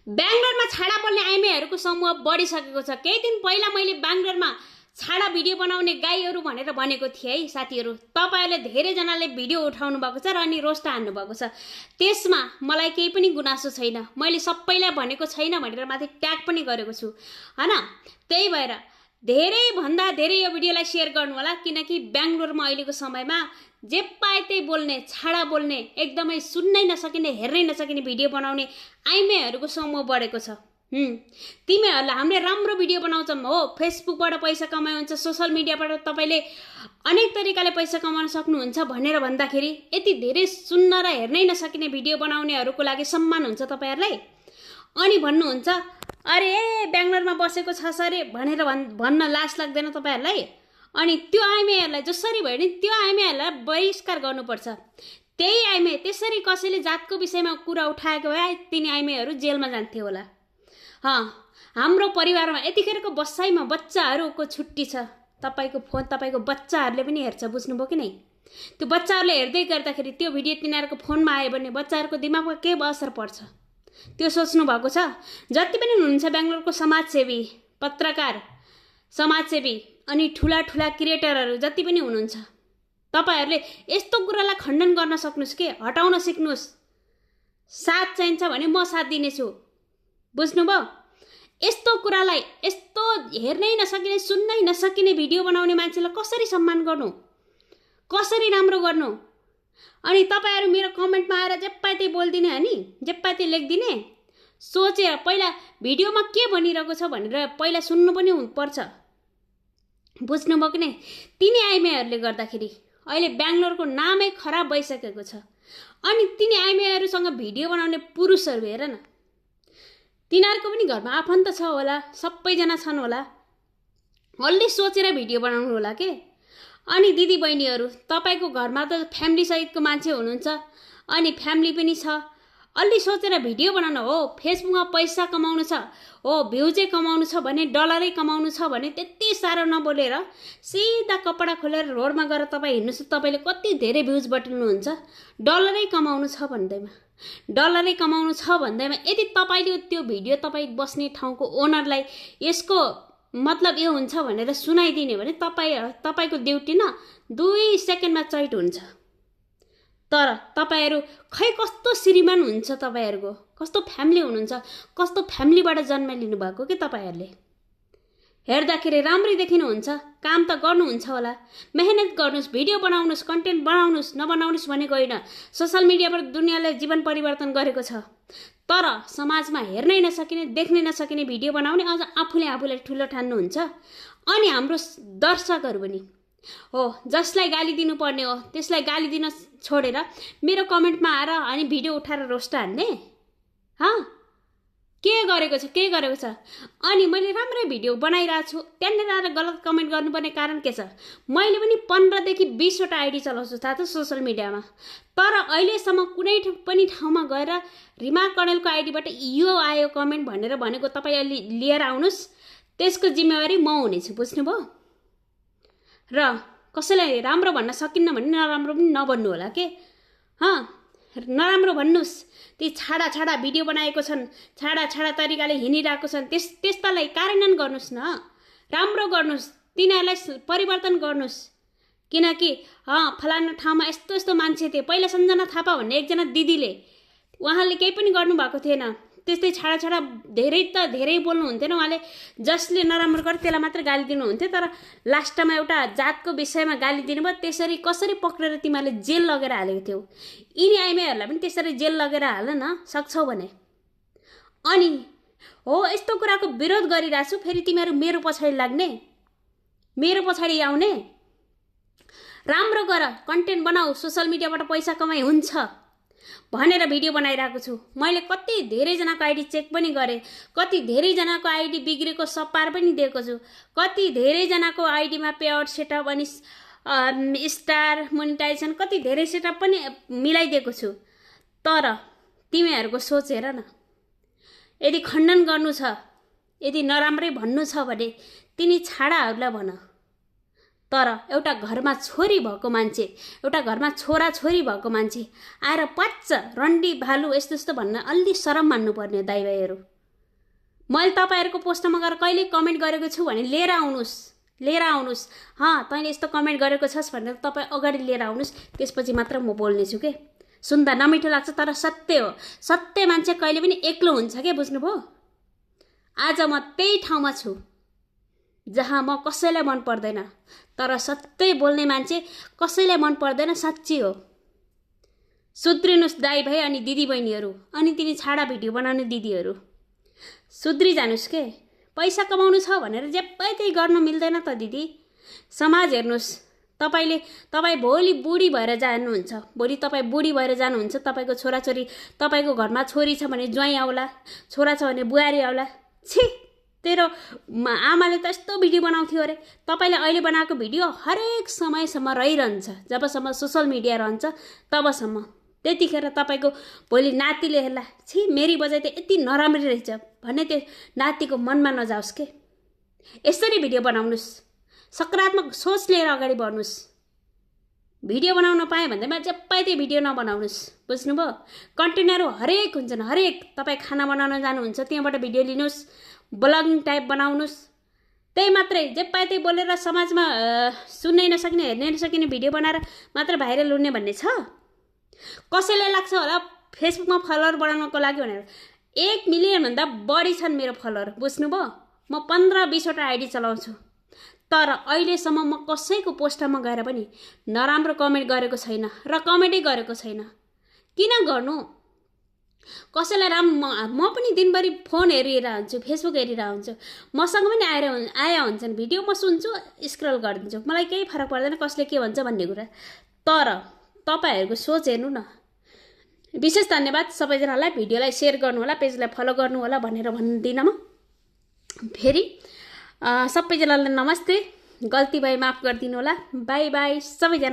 बेंगलोरमा छाडा बोल्ने आइमेहरूको समूह बढिसकेको छ। केही दिन पहिला मैले बेंगलोरमा छाडा भिडियो बनाउने गाईहरू भनेर भनेको थिएँ है साथीहरू। तपाईहरुले धेरैजनाले भिडियो उठाउनु भएको छ र अनि रोस्ट हान्नु भएको छ। त्यसमा मलाई केही पनि गुनासो छैन। मैले सबैलाई भनेको छैन भनेर माथि ट्याग पनि गरेको छु हैन। त्यही भएर धेरै भन्दा धेरै यो भिडियोलाई शेयर गर्नु होला, किनकि बेंगलोरमा अहिलेको समयमा जे पाए त्यही बोल्ने, छाडा बोल्ने, एकदमै सुन्नै नसकिने, हेर्नै नसकिने भिडियो बनाउने आइमेहरूको समूह बढेको छ। तिमीहरुले हामीले राम्रो भिडियो बनाउँछौं हो, फेसबुकबाट पैसा कमाइ हुन्छ, सोशल मिडियाबाट तपाईले अनेक तरिकाले पैसा कमाउन सक्नुहुन्छ भनेर भन्दाखेरि यति धेरै सुन्न र हेर्नै नसकिने भिडियो बनाउनेहरूको लागि सम्मान हुन्छ तपाईहरुलाई। अनि भन्नुहुन्छ अरे बेंगलोरमा बसेको छ सरे भनेर भन्न लाज लाग्दैन तपाईहरुलाई। अनि त्यो आइमेहरूलाई जसरी भयो नि त्यो आइमेहरूलाई बहिष्कार गर्नुपर्छ। त्यही आइमे त्यसरी कसैले जातको विषयमा कुरा उठाएको भए तिनी आइमेहरू जेलमा जान्थे होला। हाम्रो परिवारमा यतिखेरको बसाइमा बच्चाहरूको छुट्टी छ। तपाईको फोन तपाईको बच्चाहरूले पनि हेर्छ, बुझ्नुभयो कि नै? त्यो बच्चाहरूले हेर्दै गर्दाखेरि त्यो भिडियो तिनीहरूको फोनमा आयो भने बच्चाहरूको दिमागमा के असर पर्छ त्यो सोच्नु भएको छ? जति पनि हुनुहुन्छ बेंगलोरको समाजसेवी, पत्रकार, समाजसेवी अनि ठुला ठुला क्रिएटरहरू जति पनि हुनुहुन्छ, तपाईहरुले यस्तो कुरालाई खण्डन गर्न सक्नुस् के हटाउन सिक्नुस्। साथ चाहिन्छ भने म साथ दिनेछु, बुझ्नुभयो? यस्तो कुरालाई, यस्तो हेर्नै नसकिने, सुन्नै नसकिने भिडियो बनाउने मान्छेलाई कसरी सम्मान गर्नु, कसरी राम्रो गर्नु? अनि तपाईहरु मेरो कमेन्टमा आएर जे पाए त्यही बोल्दिने अनि जे पाए त्यही लेख्दिने? सोचेर पहिला भिडियोमा के भनिरहेको छ भनेर पहिला सुन्नु पनि पर्छ, बुझ्नुभयो कि नै? तिनी आइमेहरूले गर्दाखेरि अहिले बेंगलोरको नामै खराब भइसकेको छ। अनि तिनी आइमेहरूसँग भिडियो बनाउने पुरुषहरू हेर न, तिनीहरूको पनि घरमा आफन्त छ होला, सबैजना छन् होला, अलि सोचेर भिडियो बनाउनु होला के। अनि दिदी बहिनीहरू, तपाईको घरमा त फ्यामिली सहितको मान्छे हुनुहुन्छ, अनि फ्यामिली पनि छ, अलि सोचेर भिडियो बनाउनु हो। फेसबुकमा पैसा कमाउनु छ हो, भ्युजै कमाउनु छ भने, डलरै कमाउनु छ भने त्यति साह्रो नबोलेर सिधा कपडा खोलेर रोडमा गएर तपाईँ हिँड्नुहोस्, तपाईँले कति धेरै भ्युज बटुल्नुहुन्छ। डलरै कमाउनु छ भन्दैमा, डलरै कमाउनु छ भन्दैमा यदि तपाईँले त्यो भिडियो तपाईँ बस्ने ठाउँको ओनरलाई यसको मतलब यो हुन्छ भनेर सुनाइदिने भने तपाईको ड्युटी न 2 सेकेन्डमा चैट हुन्छ। तर तपाईहरु खै कस्तो श्रीमान हुन्छ, तपाईहरुको कस्तो फ्यामिली हुनुहुन्छ, कस्तो फ्यामिलीबाट जन्म लिनु भएको के तपाईहरुले? हेर्दाखेरि राम्रै देखिनुहुन्छ, काम त गर्नुहुन्छ होला, मेहनत गर्नुस्, भिडियो बनाउनुस्, कन्टेन्ट बनाउनुस्, नबनाउनुस् भनेको होइन। सोशल मिडियाबाट दुनियाँले जीवन परिवर्तन गरेको छ। तर समाजमा हेर्नै नसकिने, देख्नै नसकिने भिडियो बनाउने अझ आफूले ठुलो ठान्नुहुन्छ। अनि हाम्रो दर्शकहरू पनि हो, जसलाई गाली दिनुपर्ने हो त्यसलाई गाली दिन छोडेर मेरो कमेन्टमा आएर अनि भिडियो उठाएर रोस्ट हान्ने के गरेको छ? अनि मैले राम्रै भिडियो बनाइरहेको छु, त्यहाँनिर आएर गलत कमेन्ट गर्नुपर्ने कारण के छ? मैले पनि 15 देखि 20 वटा आइडी चलाउँछु थाहा छ सोशल मिडियामा। तर अहिलेसम्म कुनै पनि ठाउँमा गएर रिमा कणेलको आइडीबाट यो आयो कमेन्ट भनेर भनेको तपाईँ अलि लिएर आउनुस्, त्यसको जिम्मेवारी म हुनेछु, बुझ्नुभयो? र कसैलाई राम्रो भन्न सकिन्न भने नराम्रो पनि नभन्नु होला के। नराम्रो भन्नुस्, ती छाडा भिडियो बनाएको छन्, छाडा तरिकाले हिँडिरहेको छन्, त्यस्तालाई कार्यान्वयन गर्नुस् न, राम्रो गर्नुस्, तिनीहरूलाई परिवर्तन गर्नुस्। किनकि फलाना ठाउँमा यस्तो मान्छे थिए, पहिला सञ्जना थापा भन्ने एकजना दिदीले, उहाँले केही पनि गर्नु भएको थिएन, त्यस्तै छाडा धेरै बोल्नु हुन्थेन। उहाँले जसले नराम्रो गर्यो त्यसलाई मात्र गाली दिनुहुन्थ्यो, तर लास्टमा एउटा जातको विषयमा गाली दिनुभयो। त्यसरी कसरी पक्रेर तिमीहरूले जेल लगेर हालेको थियौ? यिनी आइमेहरूलाई पनि त्यसरी जेल लगेर हाल न सक्छौ भने। अनि हो, यस्तो कुराको विरोध गरिरहेको छु, फेरि तिमीहरू मेरो पछाडि लाग्ने, मेरो पछाडि आउने। राम्रो गर, कन्टेन्ट बनाऊ, सोशल मिडियाबाट पैसा कमाइ हुन्छ भनेर भिडियो बनाइरहेको छु। मैले कति धेरैजनाको आइडी चेक पनि गरेँ, कति धेरैजनाको आइडी बिग्रेको सपार पनि दिएको छु, कति धेरैजनाको आइडीमा पेआउट सेटअप अनि स्टार मोनिटाइजेसन कति धेरै सेटअप पनि मिलाइदिएको छु। तर तिमीहरूको सोच हेर न, यदि खण्डन गर्नु छ, यदि नराम्रै भन्नु छ भने तिनी छाडाहरूलाई भन। तर एउटा घरमा छोरी भएको मान्छे, एउटा घरमा छोरा छोरी भएको मान्छे आएर पाच्च रन्डी भालु यस्तो यस्तो भन्न अलि शरम मान्नु पर्ने दाइ भाइहरू। मैले तपाईँहरूको पोस्टमा गएर कहिले कमेन्ट गरेको छु भने लिएर आउनुहोस् तैँले यस्तो कमेन्ट गरेको छस् भनेर तपाईँ अगाडि लिएर आउनुहोस्, त्यसपछि मात्र म बोल्नेछु के। सुन्दा नमिठो लाग्छ तर सत्य हो। सत्य मान्छे कहिले पनि एक्लो हुन्छ के, बुझ्नुभयो। आज म त्यही ठाउँमा छु जहाँ म कसैलाई मन पर्दैन, तर सत्य बोल्ने मान्छे कसैलाई मन पर्दैन, साँच्ची हो। सुध्रिनुस् दाइ भाइ अनि दिदी बहिनीहरू, अनि तिनी छाडा भिडियो बनाउने दिदीहरू, सुध्री जानुस् के। पैसा कमाउनु छ भनेर जेबै त्यही गर्न मिल्दैन त दिदी। समाज हेर्नुहोस्, तपाईँ भोलि बुढी भएर जानुहुन्छ, तपाईँको छोराछोरी, तपाईँको घरमा छोरी छ भने ज्वाइँ आउला, छोरा छ भने बुहारी आउला। छी, तेरो आमाले त यस्तो भिडियो बनाउँथ्यो अरे। तपाईँले अहिले बनाएको भिडियो हरेक समयसम्म रहिरहन्छ, जबसम्म सोसल मिडिया रहन्छ तबसम्म। त्यतिखेर तपाईँको भोलि नातिले हेर्ला, छी मेरी बजाइ त यति नराम्री रहेछ भन्ने त्यो नातिको मनमा नजाओस् के। यसरी भिडियो बनाउनुहोस्, सकारात्मक सोच लिएर अगाडि बढ्नुहोस्। भिडियो बनाउन पाएँ भन्दैमा जेबै त्यो भिडियो नबनाउनुहोस्, बुझ्नुभयो। कन्टेनरहरू हरेक हुन्छन्, हरेक। तपाईँ खाना बनाउन जानुहुन्छ त्यहाँबाट भिडियो लिनुहोस्, ब्लगिङ टाइप बनाउनुहोस्, त्यही मात्रै। जेबै त्यही बोलेर समाजमा सुन्नै नसक्ने, हेर्नै नसकिने भिडियो बनाएर मात्र भाइरल हुने भन्ने छ। कसैलाई लाग्छ होला फेसबुकमा फलोवर बढाउनको लागि भनेर। 1 मिलियनभन्दा बढी छन् मेरो फलोवर, बुझ्नुभयो। म 15-20वटा आइडी चलाउँछु, तर अहिलेसम्म म कसैको पोस्टमा गएर पनि नराम्रो कमेन्ट गरेको छैन र कमेन्टै गरेको छैन। किन गर्नु? कसैलाई म पनि दिनभरि फोन हेरिरहेर हुन्छु, फेसबुक हेरिरहेर हुन्छु, मसँग पनि आया हुन्छन् भिडियो, म सुन्छु, स्क्रल गरिदिन्छु, मलाई केही फरक पर्दैन कसले के भन्छ भन्ने कुरा। तर तपाईँहरूको सोच हेर्नु न। विशेष धन्यवाद सबैजनालाई। भिडियोलाई सेयर गर्नु होला, पेजलाई फलो गर्नु होला भनेर भन्दिनँ म। फेरि सबैजनालाई नमस्ते, गल्ती भए माफ गरिदिनु होला। बाई बाई सबैजना।